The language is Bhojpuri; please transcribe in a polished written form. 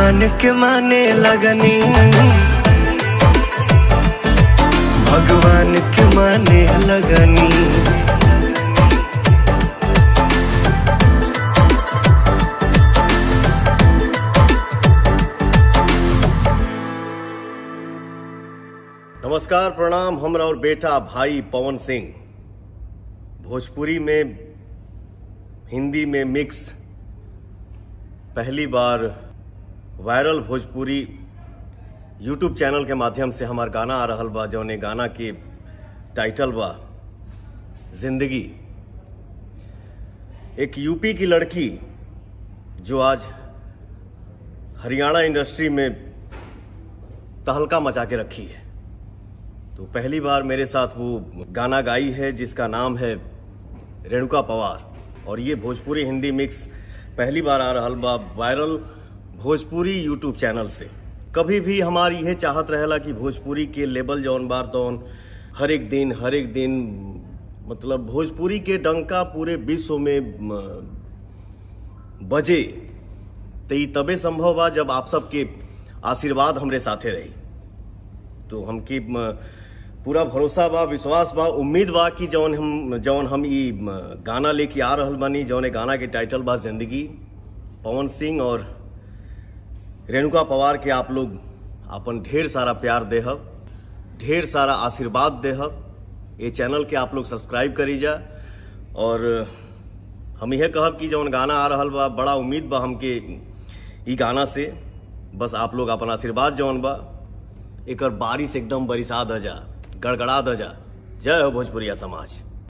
भगवान के माने लगनी, भगवान के माने लगनी। नमस्कार, प्रणाम। हमरा और बेटा भाई पवन सिंह भोजपुरी में हिंदी में मिक्स पहली बार वायरल भोजपुरी यूट्यूब चैनल के माध्यम से हमार गाना आ रहल बा, जौने गाना के टाइटल बा जिंदगी। एक यूपी की लड़की जो आज हरियाणा इंडस्ट्री में तहलका मचा के रखी है, तो पहली बार मेरे साथ वो गाना गाई है जिसका नाम है रेणुका पवार। और ये भोजपुरी हिंदी मिक्स पहली बार आ रहल बा वायरल भोजपुरी यूट्यूब चैनल से। कभी भी हमारी यह चाहत रहेला कि भोजपुरी के लेवल जौन बार तौन हर एक दिन मतलब भोजपुरी के डंका पूरे विश्व में बजे, तो ये तबे संभव बा जब आप सबके आशीर्वाद हमरे साथे रही। तो हमके पूरा भरोसा बा, विश्वास बा, उम्मीद बा कि जौन हम ई गाना लेके आ रहल बानी, जौन गाना के टाइटल बा जिंदगी। पवन सिंह और रेणुका पवार के आप लोग अपन ढेर सारा प्यार देहब, ढेर सारा आशीर्वाद देहब। ये चैनल के आप लोग सब्सक्राइब करी जा। और हम यह कहब कि जौन गाना आ रहल बा, बड़ा उम्मीद बा हमके ई गाना से। बस आप लोग अपन आशीर्वाद जौन बा एकर बारिश एकदम बरिसा द जा, गड़गड़ा द जा। जय हो भोजपुरिया समाज।